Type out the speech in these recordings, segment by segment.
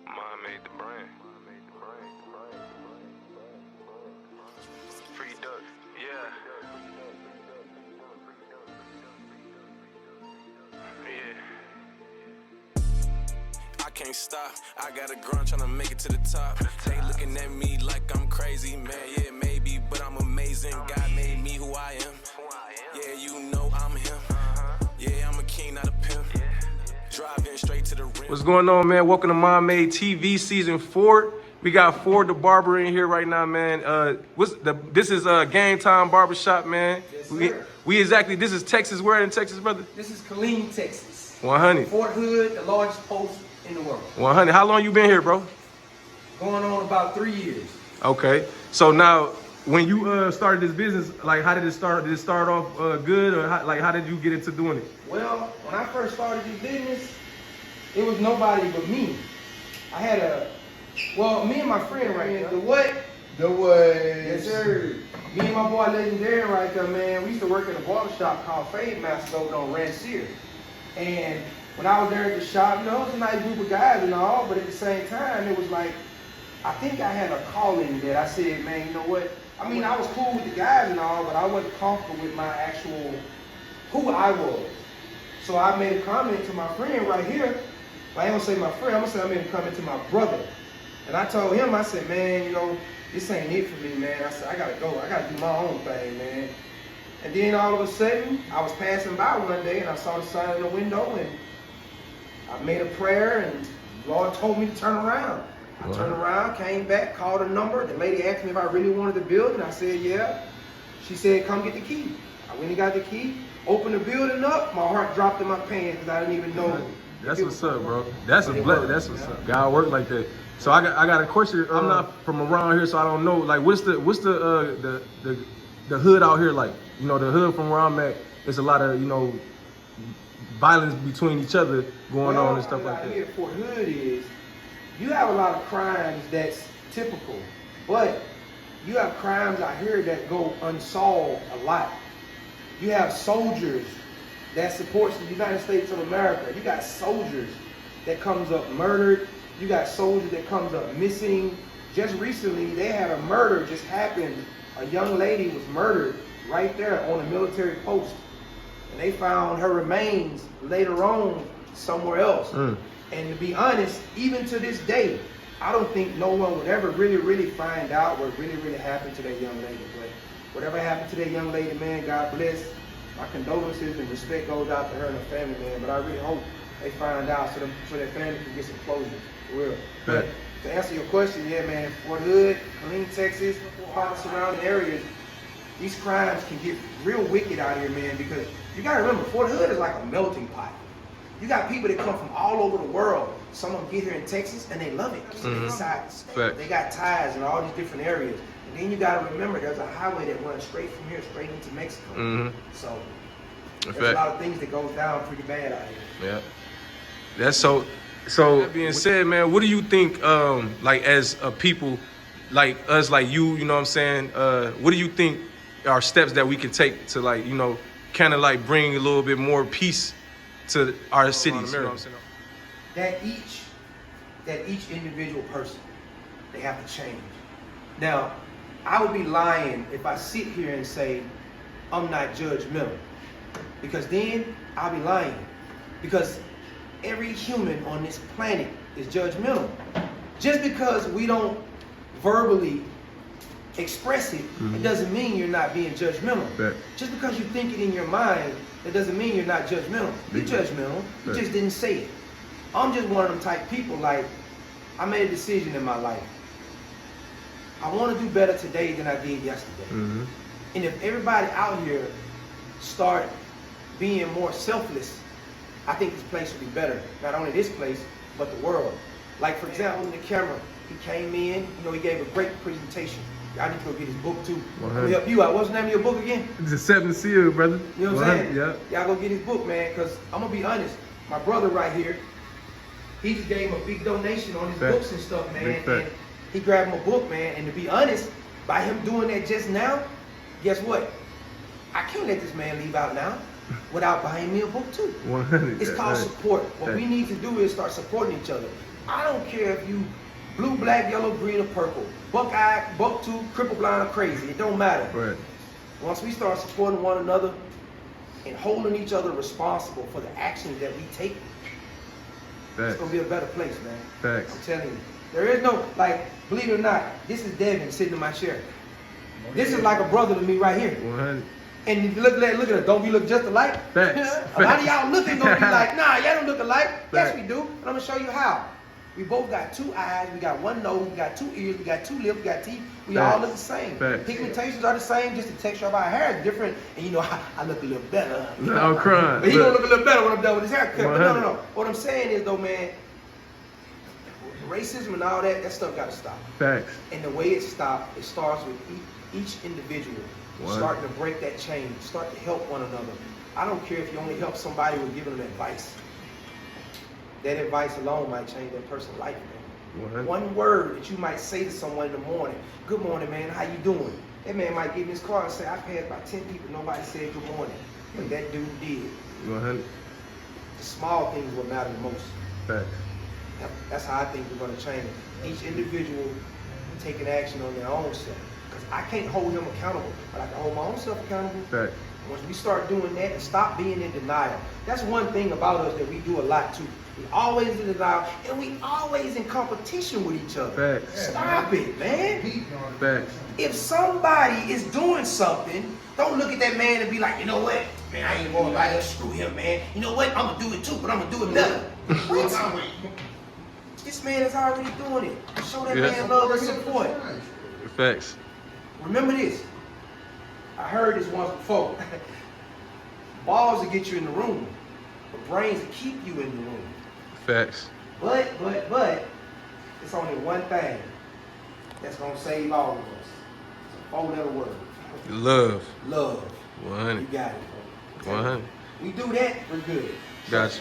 Mine made the brand. Free duck. Yeah. I can't stop. I got a grunt trying to make it to the top. They looking at me like I'm crazy, man. Yeah, maybe, but I'm amazing. God made me who I am. Yeah, you know I'm him. Yeah, I'm a king, not a pimp. Driving straight to the rim. What's going on, man? Welcome to Mom Made TV season 4. We got Ford the Barber in here right now, man. This is Gamtime Barbershop, man. Yes, we exactly, this is Texas. Where in Texas, brother? This is Killeen, Texas. 100. Fort Hood, the largest post in the world. 100. How long you been here, bro? Going on about 3 years. Okay. So now, when you started this business, like, how did it start? Did it start off good, or how did you get into doing it? Well, when I first started this business, it was nobody but me. I had me and my friend right here. The what? Yes, sir. Me and my boy Legendary right there, man. We used to work at a barbershop called Fade Master over on Rancier. And when I was there at the shop, you know, it was a nice group of guys and all, but at the same time, it was like, I think I had a calling that I said, man, you know what? I mean, I was cool with the guys and all, but I wasn't comfortable with my actual, who I was. So I made a comment to my friend right here. I ain't gonna say my friend, I'm gonna say I made a comment to my brother. And I told him, I said, man, you know, this ain't it for me, man. I said, I gotta go. I gotta do my own thing, man. And then all of a sudden, I was passing by one day and I saw the sign in the window and I made a prayer and the Lord told me to turn around. I turned around, came back, called a number. The lady asked me if I really wanted the building. I said, yeah. She said, come get the key. I went and got the key, opened the building up. My heart dropped in my pants because I didn't even know. That's what's up, bro. That's a blessing. That's what's up. God work like that. So I got a question. I'm not from around here, so I don't know. Like, what's the hood out here like? You know, the hood from where I'm at, there's a lot of, you know, violence between each other going on and stuff like that. Here, Fort Hood is, you have a lot of crimes that's typical, but you have crimes out here that go unsolved a lot. You have soldiers that supports the United States of America. You got soldiers that comes up murdered. You got soldiers that comes up missing. Just recently, they had a murder just happened. A young lady was murdered right there on a military post. And they found her remains later on somewhere else. And to be honest, even to this day, I don't think no one would ever really find out what really happened to that young lady. But whatever happened to that young lady, man, God bless. My condolences and respect goes out to her and her family, man. But I really hope they find out so that family can get some closure, for real. But to answer your question, yeah, man, Fort Hood, Killeen, Texas, all the surrounding areas, these crimes can get real wicked out here, man, because you gotta remember, Fort Hood is like a melting pot. You got people that come from all over the world. Some of them get here in Texas and they love it. So they decide to stay. They got ties in all these different areas. And then you gotta remember there's a highway that runs straight from here, straight into Mexico. So there's a lot of things that goes down pretty bad out here. Yeah. That's so that being said, man, what do you think, like, as a people, like us, like you know what I'm saying, what do you think are steps that we can take to, like, you know, kind of like bring a little bit more peace to our cities? You know what I'm saying? That each individual person, they have to change. Now, I would be lying if I sit here and say I'm not judgmental, because then I'll be lying. Because every human on this planet is judgmental. Just because we don't verbally express it, it doesn't mean you're not being judgmental. Just because you think it in your mind, that doesn't mean you're not judgmental. You're judgmental, you just didn't say it. I'm just one of them type people, like, I made a decision in my life. I want to do better today than I did yesterday. And if everybody out here start being more selfless, I think this place will be better. Not only this place, but the world. Like, for example, in the camera, he came in, you know, he gave a great presentation. I need to go get his book too. Let me help you out. What's the name of your book again? It's a 7 Seal, brother. You know what I'm saying? Yeah. Y'all go get his book, man, because I'm going to be honest. My brother right here, he just gave him a big donation on his books and stuff, man. And he grabbed him a book, man. And to be honest, by him doing that just now, guess what? I can't let this man leave out now without buying me a book too. 100. It's called support. What we need to do is start supporting each other. I don't care if you blue, black, yellow, green, or purple, buck-eye, buck-tooth, cripple, blind, or crazy. It don't matter. Right. Once we start supporting one another and holding each other responsible for the actions that we take, it's gonna be a better place, man. Facts. I'm telling you. There is no, like, believe it or not, this is Devin sitting in my chair. This is like a brother to me right here. 100. And look at us, don't we look just alike? Facts. A lot of y'all looking gonna be like, nah, y'all don't look alike. Yes, Facts. we do. And I'm gonna show you how. We both got 2 eyes, we got 1 nose, we got 2 ears, we got 2 lips, we got teeth. We all look the same. Facts. Pigmentations are the same, just the texture of our hair is different. And you know, I look a little better. No, I'm crying. But he gonna look a little better when I'm done with his haircut. But 100. no. What I'm saying is though, man, racism and all that stuff gotta stop. Facts. And the way it stops, it starts with each individual Wow. starting to break that chain, start to help one another. I don't care if you only help somebody with giving them advice. That advice alone might change that person's life, man. 100. One word that you might say to someone in the morning, good morning, man, how you doing? That man might get in his car and say, I passed about 10 people, nobody said good morning. But that dude did. 100. The small things will matter the most. Facts. That's how I think we're going to change it. Each individual taking action on their own self. Because I can't hold them accountable, but I can hold my own self accountable. Facts. Once we start doing that and stop being in denial, that's one thing about us that we do a lot too. We always in denial and we always in competition with each other. Facts. Stop it, man. Facts. If somebody is doing something, don't look at that man and be like, you know what? Man, I ain't going to lie, screw him, man. You know what? I'm going to do it too, but I'm going to do it better. What? This man is already doing it. Show that man love and support. Facts. Remember this. I heard this once before. Balls will get you in the room, but brains will keep you in the room. Facts. But, it's only one thing that's gonna save all of us. It's a 4-letter word. Love. Love. 100. You got it, bro. 100. We do that, we're good. Gotcha.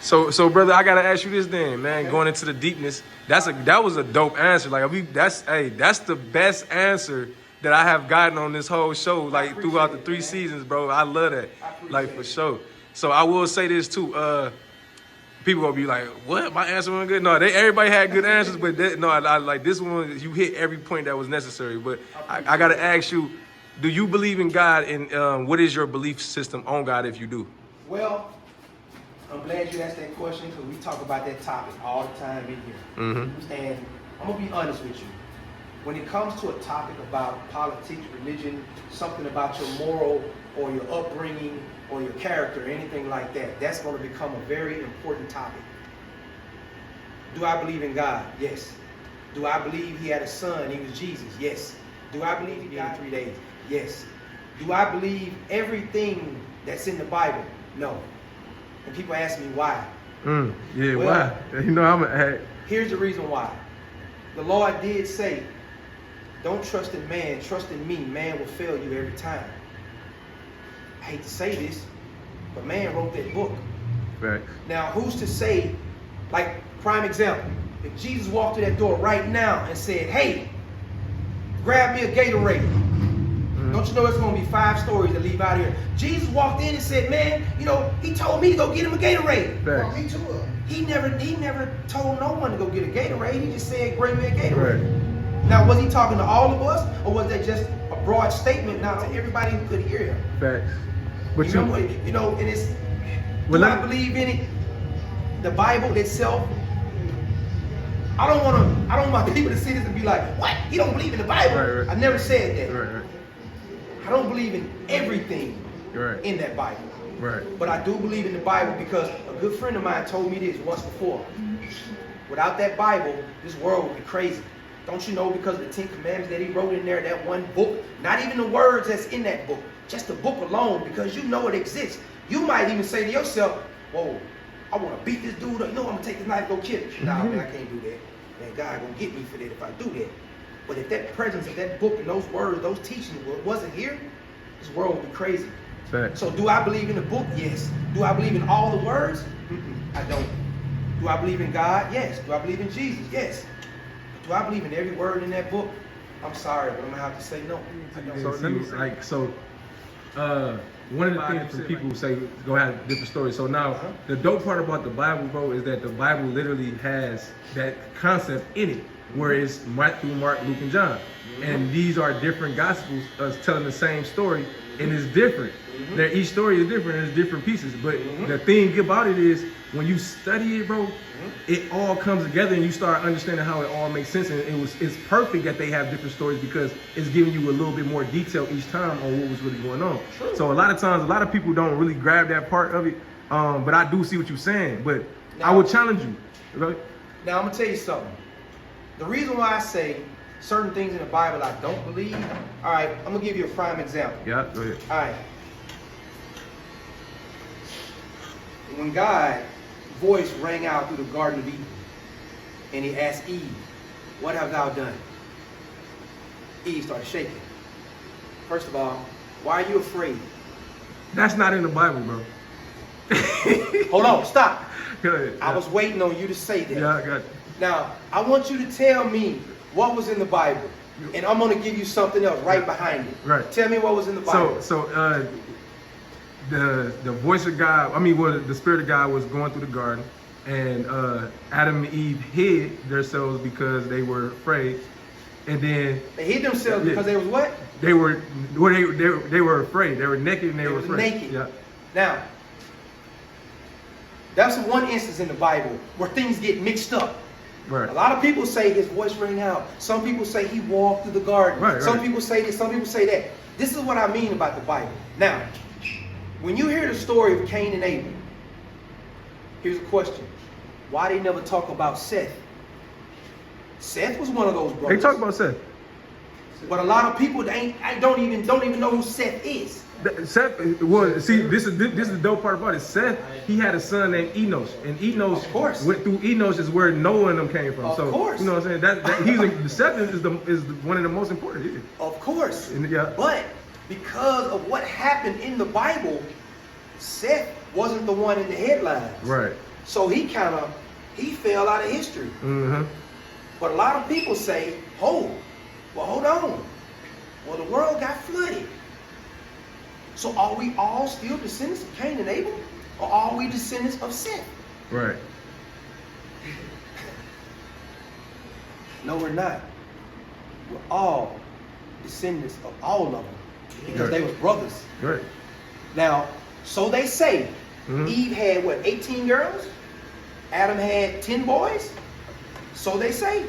So brother, I gotta ask you this then, man. Okay. Going into the deepness, that was a dope answer. Like that's the best answer that I have gotten on this whole show, like throughout the 3 seasons, bro. I love that, like for sure. So I will say this too. People gonna be like, "What? My answer wasn't good." No, everybody had good answers, but I like this one. You hit every point that was necessary. But I gotta ask you, do you believe in God? And what is your belief system on God if you do? Well, I'm glad you asked that question because we talk about that topic all the time in here. Mm-hmm. And I'm gonna be honest with you. When it comes to a topic about politics, religion, something about your moral or your upbringing or your character or anything like that, that's going to become a very important topic. Do I believe in God? Yes. Do I believe he had a son, he was Jesus? Yes. Do I believe he died in 3 days? Yes. Do I believe everything that's in the Bible? No. And people ask me why. Yeah, well, why? You know I'm gonna ask. Here's the reason why. The Lord did say, don't trust in man, trust in me. Man will fail you every time. I hate to say this, but man wrote that book. Right. Now, who's to say, like, prime example, if Jesus walked through that door right now and said, hey, grab me a Gatorade. Don't you know it's going to be 5 stories that leave out here? Jesus walked in and said, man, you know, he told me to go get him a Gatorade. Well, me too. He never told no one to go get a Gatorade. He just said, bring me a Gatorade. Right. Now, was he talking to all of us, or was that just a broad statement now to everybody who could hear him? Facts. But you know, and it's, do I believe in it? The Bible itself. I don't want people to see this and be like, what? He don't believe in the Bible? Right. I never said that. Right. I don't believe in everything in that Bible. Right. But I do believe in the Bible because a good friend of mine told me this once before. Without that Bible, this world would be crazy. Don't you know, because of the 10 Commandments that he wrote in there, that one book, not even the words that's in that book, just the book alone, because you know it exists. You might even say to yourself, whoa, I want to beat this dude up. You know, I'm going to take this knife and go kill him. Nah, man, I can't do that. Man, God going to get me for that if I do that. But if that presence of that book and those words, those teachings wasn't here, this world would be crazy. Fact. So do I believe in the book? Yes. Do I believe in all the words? I don't. Do I believe in God? Yes. Do I believe in Jesus? Yes. Do I believe in every word in that book? I'm sorry, but I'm gonna have to say no. So let me one of the things from people who say go have different stories. So now the dope part about the Bible, bro, is that the Bible literally has that concept in it, where it's Matthew, Mark, Luke, and John, and these are different gospels telling the same story, and it's different. Each story is different, and it's different pieces. But the thing about it is, when you study it, bro, it all comes together, and you start understanding how it all makes sense. And it's perfect that they have different stories, because it's giving you a little bit more detail each time on what was really going on. So a lot of times, a lot of people don't really grab that part of it. But I do see what you're saying. But now, I would challenge you. Right? Now I'm gonna tell you something. The reason why I say certain things in the Bible I don't believe. All right, I'm gonna give you a prime example. Yeah, go ahead. All right. When God's voice rang out through the Garden of Eden, and he asked Eve, "What have thou done?" Eve started shaking. First of all, why are you afraid? That's not in the Bible, bro. Hold on, stop. Go ahead. I was waiting on you to say that. Yeah, I got you. Now, I want you to tell me what was in the Bible, and I'm going to give you something else right behind it. Right. Tell me what was in the Bible. The voice of God, the spirit of God was going through the garden, and Adam and Eve hid themselves because they were afraid, and then they hid themselves because they was what? They were afraid. They were naked and they were afraid. Naked. Yeah. Now, that's one instance in the Bible where things get mixed up. Right. A lot of people say his voice rang out. Some people say he walked through the garden. Right, some people say this, some people say that. This is what I mean about the Bible. Now, when you hear the story of Cain and Abel, here's a question. Why they never talk about Seth? Seth was one of those brothers. They talk about Seth. But a lot of people don't even know who Seth is. Seth, well, see, this is the dope part about it. Seth, he had a son named Enos, and Enos went through. Enos is where Noah and them came from. Of course. You know what I'm saying? Seth is one of the most important. Yeah. Of course. Yeah. But because of what happened in the Bible, Seth wasn't the one in the headlines. Right. So he fell out of history. Mm-hmm. But a lot of people say, hold on. Well, the world got flooded. So are we all still descendants of Cain and Abel? Or are we descendants of Seth? Right. No, we're not. We're all descendants of all of them. Because they were brothers. Right. Now, so they say, Eve had, 18 girls? Adam had 10 boys? So they say.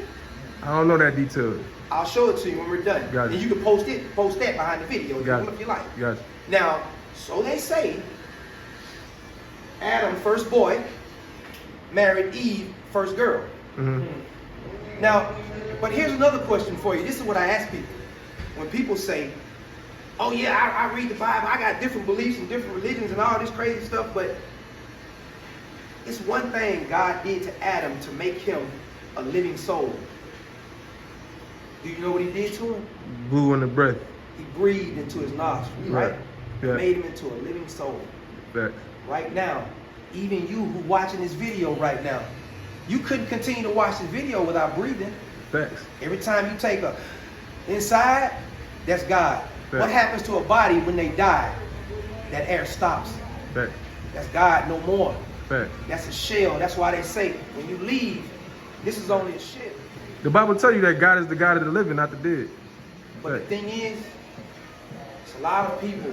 I don't know that detail. I'll show it to you when we're done. Got it. And you can post that behind the video if you like. Got it. Now, so they say, Adam, first boy, married Eve, first girl. Now, but here's another question for you. This is what I ask people. When people say, oh yeah, I read the Bible, I got different beliefs and different religions and all this crazy stuff, but it's one thing God did to Adam to make him a living soul. Do you know what he did to him? Blew in the breath. He breathed into his nostrils, right? Yeah. Made him into a living soul. Facts. Right now, even you who watching this video right now, you couldn't continue to watch this video without breathing. Facts. Every time you take a inside, that's God. Facts. What happens to a body when they die? That air stops. Facts. That's God no more. Facts. That's a shell. That's why they say when you leave, this is only a shell. The Bible tells you that God is the God of the living, not the dead. But the thing is, it's a lot of people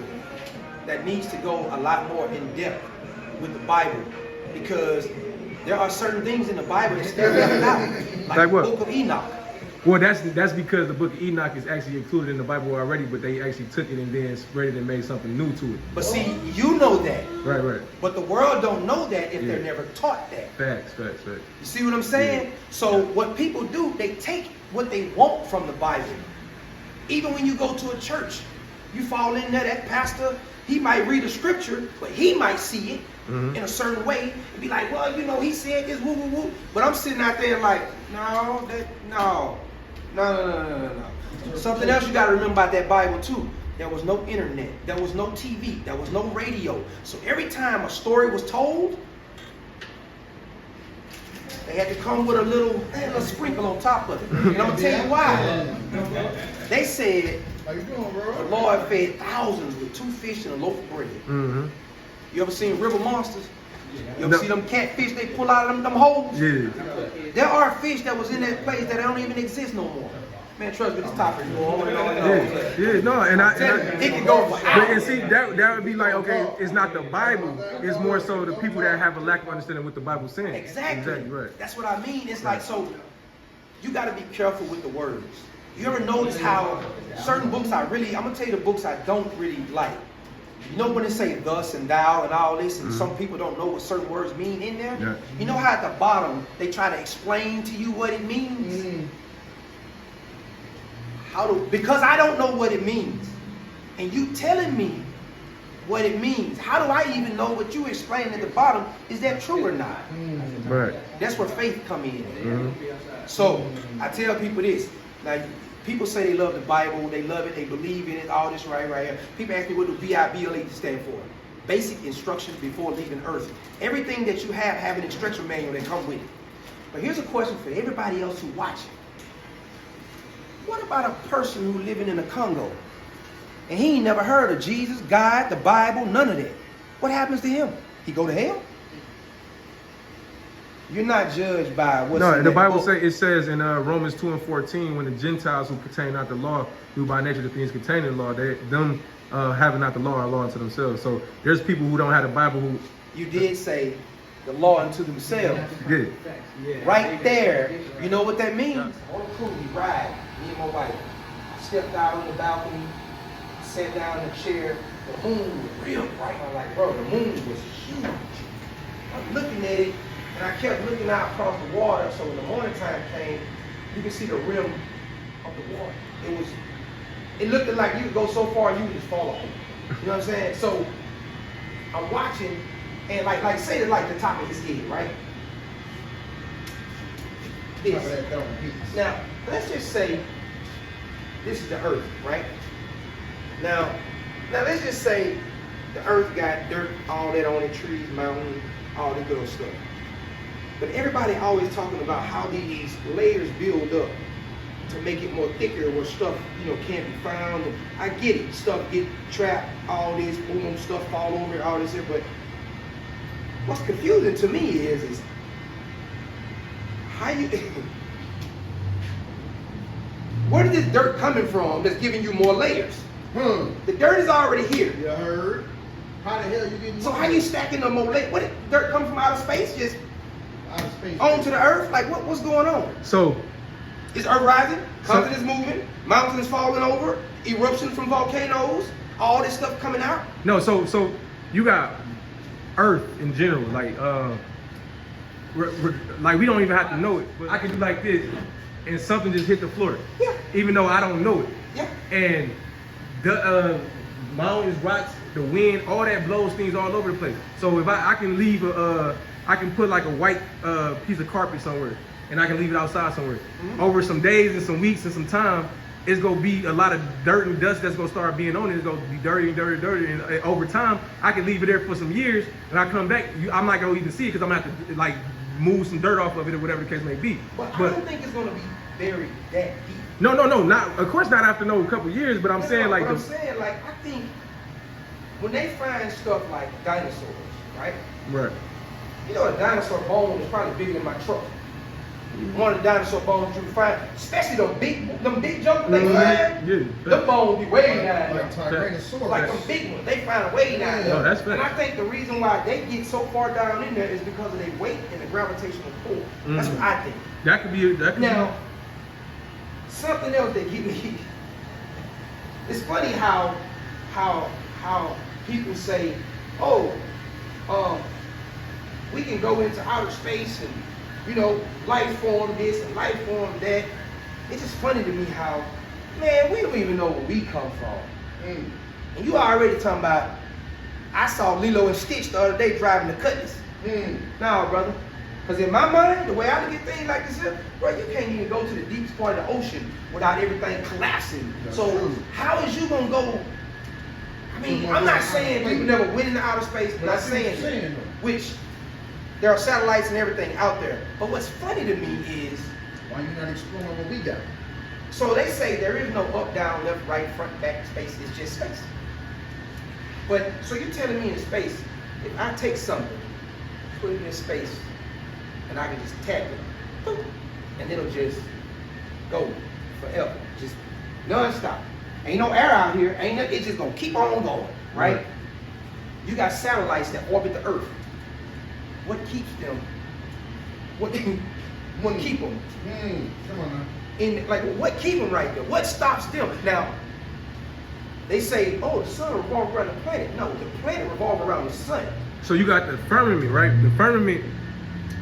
that needs to go a lot more in depth with the Bible, because there are certain things in the Bible that still left out, like what? the Book of Enoch. Well, that's because the book of Enoch is actually included in the Bible already, but they actually took it and then spread it and made something new to it. But see, you know that. Right. But the world don't know that if they're never taught that. Facts. You see what I'm saying? So what people do, they take what they want from the Bible. Even when you go to a church, you fall in there, that pastor, he might read a scripture, but he might see it in a certain way and be like, well, you know, he said this, woo, woo, woo. But I'm sitting out there like, no. Something else you got to remember about that Bible too. There was no internet. There was no TV. There was no radio. So every time a story was told, They had to come with a little sprinkle on top of it. And I'm gonna tell you why. They said How you doing, bro? the Lord fed thousands with 2 fish and a loaf of bread. Mm-hmm. You ever seen river monsters? You ever No. see them catfish they pull out of them holes? Yeah. There are fish that was in that place that don't even exist no more. Man, trust me, this topic is going on and on. Yeah, no, and I It can go for but, hours. and see that would be like, okay, it's not the Bible, it's more so the people that have a lack of understanding what the Bible's saying. Exactly. Right. That's what I mean. It's like, so you got to be careful with the words. You ever notice how certain books I'm gonna tell you the books I don't really like. You know when they say thus and thou and all this, and some people don't know what certain words mean in there? Yeah. You know how at the bottom they try to explain to you what it means? Because I don't know what it means, and you telling me what it means, how do I even know what you explain at the bottom? Is that true or not? Right. That's where faith come in. So I tell people this. Now, people say they love the Bible, they love it, they believe in it, all this right here. People ask me what do BIBLE stand for? Basic instructions before leaving Earth. Everything that you have an instruction manual that come with it. But here's a question for everybody else who watching. What about a person who living in the Congo and he ain't never heard of Jesus, God, the Bible, none of that? What happens to him? He go to hell? You're not judged by what's No, in the that Bible book. says in Romans 2:14, when the Gentiles who pertain not the law do by nature the things contained in the law, them having not the law are law unto themselves. So there's people who don't have the Bible who You did say the law unto themselves. good. Right there, you know what that means? On a cruise, we ride, me and my wife. Stepped out on the balcony, sat down in the chair. The moon was real bright. I'm like, bro, the moon was huge. I'm looking at it, and I kept looking out across the water. So when the morning time came, you can see the rim of the water. It looked like you could go so far, you would just fall off. You know what I'm saying? So I'm watching, and like say it like the top of his head, right? This. Now, let's just say this is the earth, right? Now let's just say the earth got dirt, all that on it, trees, mountains, all that good stuff. But everybody always talking about how these layers build up to make it more thicker where stuff, can't be found. And I get it, stuff get trapped, all this, boom, stuff fall over, all this here, but what's confusing to me is how you where is this dirt coming from that's giving you more layers? The dirt is already here. You heard? How the hell you getting? So how you stacking the more layers? What did dirt come from outer space? Just out of space? onto the earth? Like what's going on? So Is earth rising? Continents moving? Mountains falling over? Eruptions from volcanoes? All this stuff coming out? no, so you got Earth in general, like like we don't even have to know it. But I can do like this, and something just hit the floor, Yeah. even though I don't know it. Yeah. And the mountains, rocks, the wind, all that blows things all over the place. So if I can leave I can put like a white piece of carpet somewhere, and I can leave it outside somewhere. Over some days and some weeks and some time, it's gonna be a lot of dirt and dust that's gonna start being on it. It's gonna be dirty and dirty and dirty. And over time, I can leave it there for some years, and I come back, I'm not gonna even see it because I'm gonna have to like move some dirt off of it or whatever the case may be. But I don't think it's gonna be buried that deep. No, not of course not after a couple years, but I'm saying like I'm saying, like, I think when they find stuff like dinosaurs, right? right. You know, a dinosaur bone is probably bigger than my truck. One of the dinosaur bones you find, especially them big jumpers they find, Yeah. them bones be way down Like there. Tyrannosaurus. Like them big ones, they find a way down there. No, that's and I fact. think the reason why they get so far down in there is because of their weight and the gravitational pull. That's what I think. That could be Now, something else that get me. It's funny how people say, "Oh, we can go into outer space and life form this and life form that." It's just funny to me how, man, we don't even know where we come from. And you already talking about. I saw Lilo and Stitch the other day driving the Cutlass. No, brother. Because in my mind, the way I look at things like this here, bro, you can't even go to the deepest part of the ocean without everything collapsing. That's so true. how is you going to go? I mean, I'm not saying people never went into outer space. I'm not saying that. though. Which There are satellites and everything out there. But what's funny to me is, Why you not exploring what we got? so they say there is no up, down, left, right, front, back space. It's just space. But so you're telling me in space, if I take something, put it in space, and I can just tap it, boop, and it'll just go forever, just non-stop. Ain't no air out here. Ain't no, it's just gonna keep on going, right? Right. You got satellites that orbit the Earth. What keeps them? What keep them? Come on now. In like what keep them right there? What stops them? Now they say, oh, the sun revolves around the planet. No, the planet revolves around the sun. So you got the firmament, right? The firmament,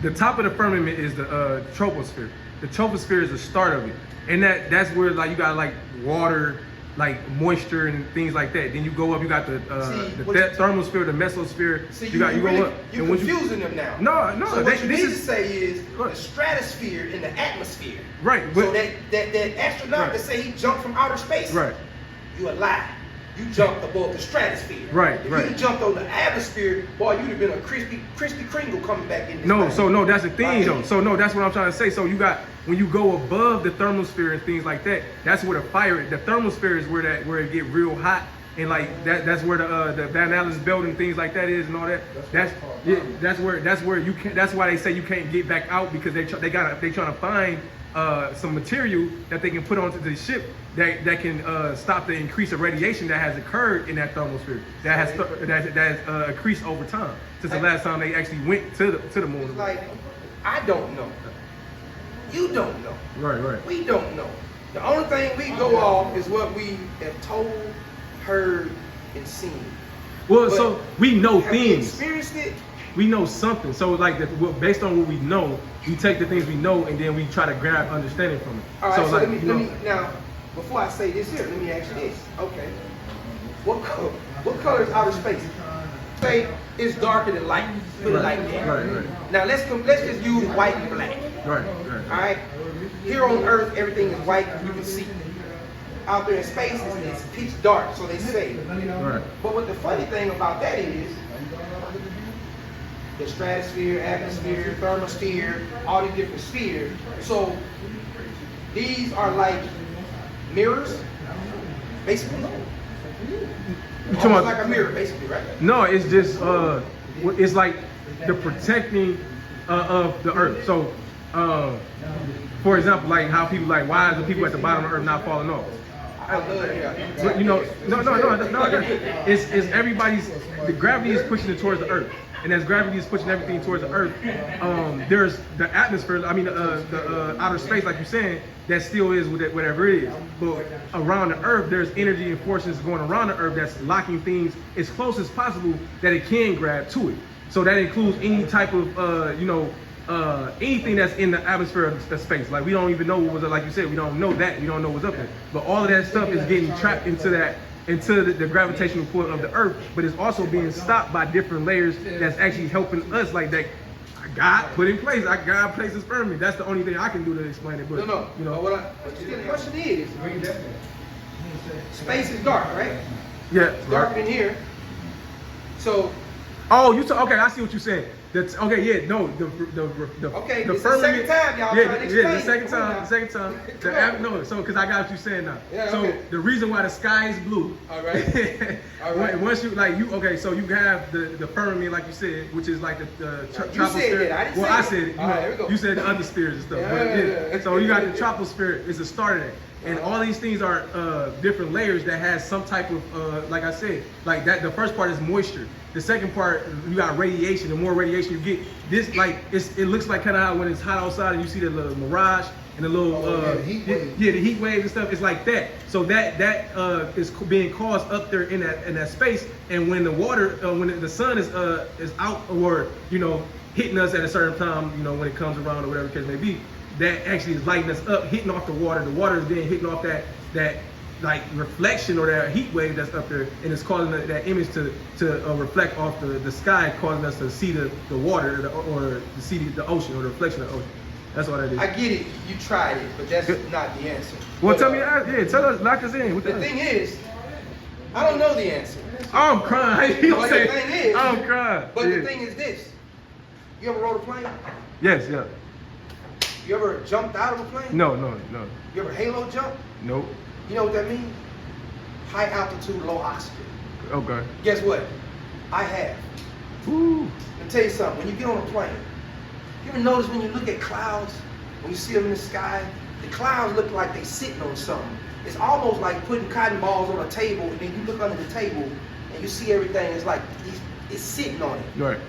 the top of the firmament is the troposphere. The troposphere is the start of it, and that's where like you got like water, like moisture and things like that. Then you go up, you got the thermosphere, the mesosphere. See, you go up. You're and once confusing them now. No. So what you need to is say is Right. the stratosphere and the atmosphere. right. So But that astronaut Right. that say he jumped from outer space, right. you a lie. You jumped above the stratosphere. Right, If right. you jumped on the atmosphere, boy, you'd have been a crispy Kringle coming back in this No, planet. so no, that's the thing Right. though. So no, that's what I'm trying to say. So you got when you go above the thermosphere and things like that, that's where the fire. The thermosphere is where it get real hot and like that's where the Van Allen's belt and things like that is and all that. That's where you can. That's why they say you can't get back out because they trying to find some material that they can put onto the ship that can stop the increase of radiation that has occurred in that thermosphere that has increased over time since the last time they actually went to the moon. It's like, I don't know. You don't know. Right. We don't know. The only thing we go off is what we have told, heard, and seen. Well, But so we know have we things. experienced it? We know something. So like based on what we know, we take the things we know and then we try to grab understanding from it. All right, so like, let me now, before I say this here, let me ask you this. Okay. What color is outer space? Say it's darker than light. Put it like that. Right. Now let's just use white and black. Right. All right. Here on Earth, everything is white. You can see. Out there in space, it's pitch dark. So they say. Right. But what the funny thing about that is, the stratosphere, atmosphere, thermosphere, all these different spheres. So these are like mirrors, basically. You talking Almost about- like a mirror, basically, right? No, it's just it's like the protecting of the earth. So for example, like how people like why is the people at the bottom of the earth not falling off? I love that. But you know, no. It's everybody's the gravity is pushing it towards the earth, and as gravity is pushing everything towards the earth, there's the atmosphere. I mean, the outer space, like you're saying, that still is whatever it is. But around the earth, there's energy and forces going around the earth that's locking things as close as possible that it can grab to it. So that includes any type of anything that's in the atmosphere of the space. Like we don't even know what was, like you said, we don't know that, we don't know what's up there. But all of that stuff is getting trapped into the gravitational pull of the earth, but it's also being stopped by different layers that's actually helping us, like that God put in place. God places firmly. That's the only thing I can do to explain it. But No. you know, But the question is, space is dark, right? yeah, It's darker than here. So Oh, okay, I see what you're saying. That's okay, yeah, no, the Okay, the it's the second time y'all yeah, trying to yeah, the explain second it. time. Come on. No, so because I got what you're saying now. Yeah, so okay. the reason why the sky is blue. All right. All right. Once you okay, so you have the firmament, like you said, which is like the You said that. I didn't say I that. said it. All right, here we go. You said the other spheres and stuff. Yeah. So you got the troposphere is the start of that. And all these things are different layers that has some type of, like I said, like that. The first part is moisture. The second part, you got radiation. The more radiation you get, this like it looks like kind of how when it's hot outside and you see the little mirage and the little the heat wave. the heat waves and stuff. It's like that. So that is being caused up there in that space. And when the water, when the sun is out or hitting us at a certain time, when it comes around or whatever the case may be, that actually is lighting us up, hitting off the water. The water is then hitting off that like reflection or that heat wave that's up there, and it's causing that image to reflect off the sky, causing us to see the water or to see the ocean or the reflection of the ocean. That's all that is. I get it. You tried it, but that's not the answer. Well, But, tell me, tell us, lock us in. What The thing is, I don't know the answer. I'm crying. You But say, the thing is, I'm crying. But Yeah. the thing is this. You ever rode a plane? Yes, yeah. You ever jumped out of a plane? No. You ever halo jump? Nope. You know what that means? High altitude, low oxygen. Okay. Guess what? I have. Woo. Let me tell you something. When you get on a plane, you ever notice when you look at clouds, when you see them in the sky, the clouds look like they sitting on something. It's almost like putting cotton balls on a table, and then you look under the table and you see everything. It's like it's sitting on it. Right.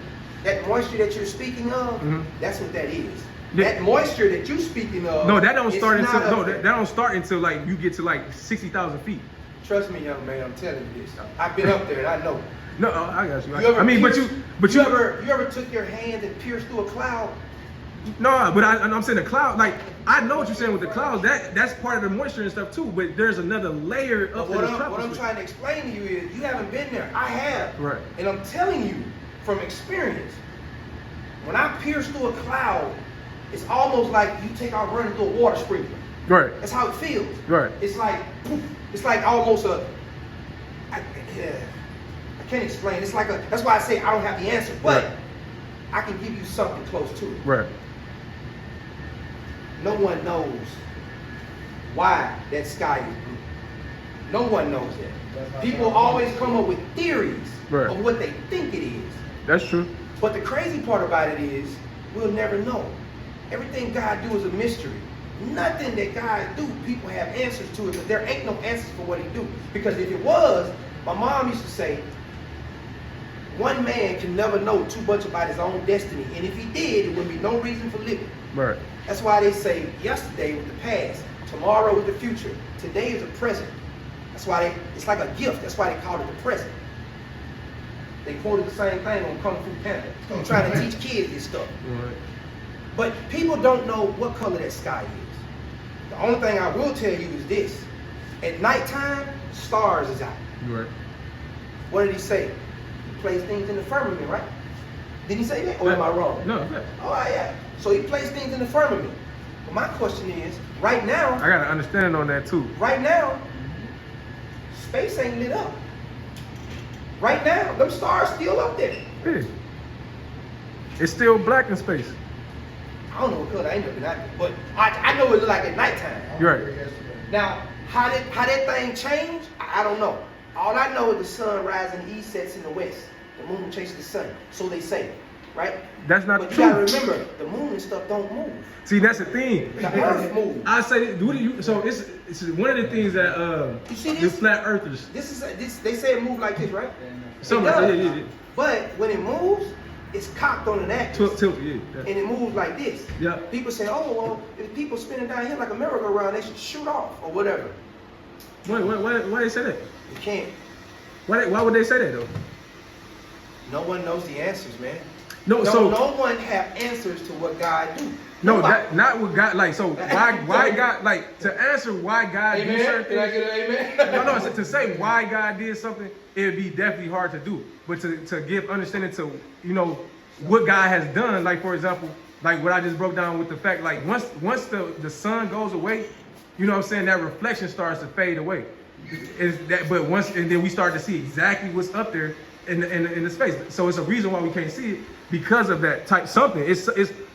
That moisture that you're speaking of, that's what that is. Yeah. That moisture that you're speaking of. No, that don't it's start not until up there. that don't start until like you get to like 60,000 feet. Trust me, young man. I'm telling you this. I've been up there and I know. No, I got you. You ever I mean, pierced- but you you ever took your hand and pierced through a cloud? No, but I'm saying the cloud. Like I know what you're saying with the clouds. That's part of the moisture and stuff too. But there's another layer up in What the I'm troposphere. trying to explain to you is you haven't been there. I have. Right. And I'm telling you from experience, when I pierce through a cloud, it's almost like you take out running through a water sprinkler. Right. That's how it feels. Right. It's like poof. It's like almost I can't explain. It's like that's why I say I don't have the answer, but Right. I can give you something close to it. Right. No one knows why that sky is blue. No one knows that. People always come up with theories Right. of what they think it is. That's true. But the crazy part about it is we'll never know. Everything God do is a mystery. Nothing that God do, people have answers to it, but there ain't no answers for what he do. Because if it was, my mom used to say, one man can never know too much about his own destiny. And if he did, it would be no reason for living. Right. That's why they say yesterday was the past, tomorrow is the future, today is the present. That's why it's like a gift. That's why they call it the present. They quoted the same thing on Kung Fu Panda. I'm trying to teach kids this stuff. Right. But people don't know what color that sky is. The only thing I will tell you is this. At nighttime, stars is out. Right. What did he say? He placed things in the firmament, right? Did he say that? Or am I wrong? No. Okay. Oh, yeah. So he placed things in the firmament. But my question is, right now, I got an understanding on that too. right now, space ain't lit up. Right now, them stars still up there. Yeah. It's still black in space. I don't know what color, I ain't never been out there, but I know it look like at nighttime. You're right. Now, how that thing changed, I don't know. All I know is the sun rises in the east, sets in the west. The moon chases the sun, so they say, right? That's not But the you gotta truth. remember, the moon and stuff don't move. See, that's the thing. The earth moves. I say, what do you? So it's one of the things that You see the this? flat earthers. This they say it move like this, right? Some It does. yeah. But when it moves, it's cocked on an axis. Tilt, yeah. And it moves like this. Yeah. People say, oh, well, if people spinning down here like a merry-go-round, they should shoot off or whatever. Why they say that? You can't. Why would they say that though? No one knows the answers, man. No, No one have answers to what God do. No, Nobody. that not what God like. So why God like to answer why God do certain Can I things? get an amen? No. So to say why God did something, it'd be definitely hard to do. But to give understanding to what God has done, like for example, like what I just broke down with the fact, like once the sun goes away, you know what I'm saying, that reflection starts to fade away. But then we start to see exactly what's up there in the space. So it's a reason why we can't see it because of that type something. It's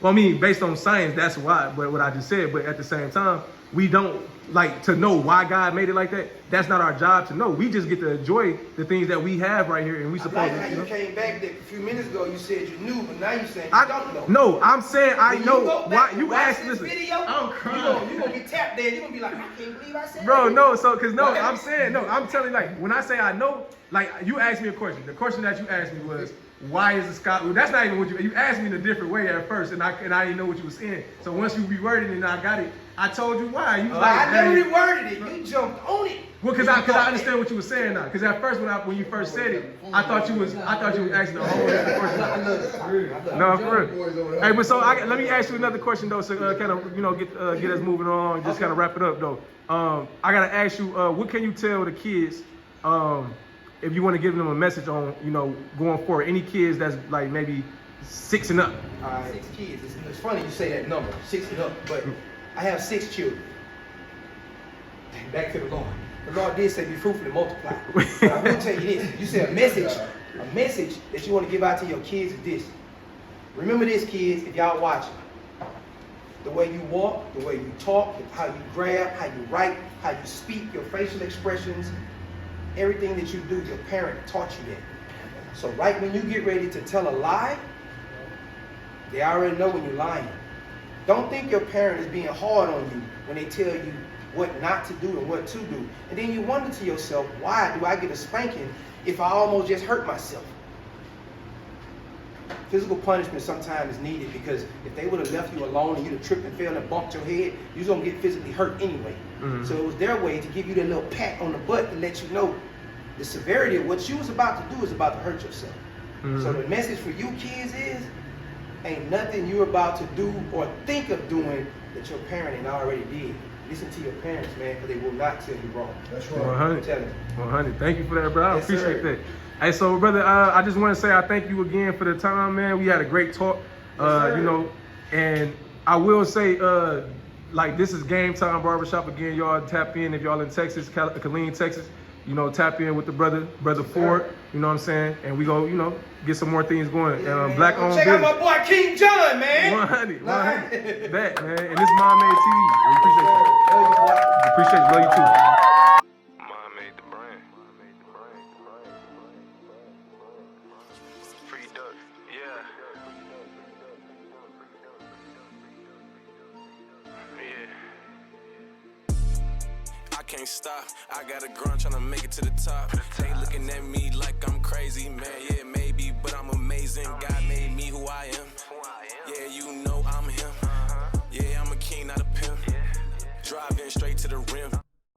well, I mean, based on science, that's why. But what I just said. But at the same time, we don't like to know why God made it like that. That's not our job to know. We just get to enjoy the things that we have right here, and we I supposed like how to. you came back there a few minutes ago. You said you knew, but now you saying you I don't know. No, I'm saying I When know you go why back you and watch asked. this Listen, video, I'm crying. You're gonna be tapped there. You're gonna be like, I can't believe I said Bro, that. no, so cause no, I'm saying no, I'm telling you, like when I say I know, like you asked me a question. The question that you asked me was, why is the sky? Well, that's not even what you asked me in a different way at first, and I didn't know what you were saying. So once you reworded it and I got it, I told you why. You was I never hey. reworded it. You jumped on it. Well, cause I understand what you were saying now. Cause at first when you first said it, I thought you was asking a whole different question. No, for real. Hey, but so let me ask you another question though, so kind of get us moving on, just kind of wrap it up though. I gotta ask you, what can you tell the kids, if you want to give them a message on, going forward? Any kids that's like maybe 6 and up. All right, 6 kids. It's funny you say that number, 6 and up, but I have 6 children. Back to the Lord. The Lord did say, be fruitful and multiply. But I will tell you this. You said a message that you want to give out to your kids is this. Remember this, kids, if y'all watching. The way you walk, the way you talk, how you grab, how you write, how you speak, your facial expressions, everything that you do, your parent taught you that. So right when you get ready to tell a lie, they already know when you're lying. Don't think your parent is being hard on you when they tell you what not to do and what to do. And then you wonder to yourself, why do I get a spanking if I almost just hurt myself? Physical punishment sometimes is needed because if they would have left you alone and you'd have tripped and fell and bumped your head, you're going to get physically hurt anyway. Mm-hmm. So it was their way to give you that little pat on the butt to let you know the severity of what you was about to do is about to hurt yourself. Mm-hmm. So the message for you kids is, ain't nothing you're about to do or think of doing that your parent ain't already did. Listen to your parents, man, because they will not tell you wrong. That's right. 100. 100. Thank you for that, bro. I appreciate sir. that. Hey, so brother, I just want to say I thank you again for the time, man. We had a great talk, you know, and I will say, like, this is Gamtime Barbershop again. Y'all tap in if y'all in Texas, Killeen, Texas. You know, tap in with the brother Ford. You know what I'm saying? And we go, you know, get some more things going. Black owned business. Check out my boy King John, man. 100. That, man. And this Mom Made TV. We appreciate you. Appreciate you. Love you too. Mom made the brand. Free duck. Yeah. I can't stop. I got a grunt trying to make it to the top. They looking at me like I'm crazy, man. Yeah,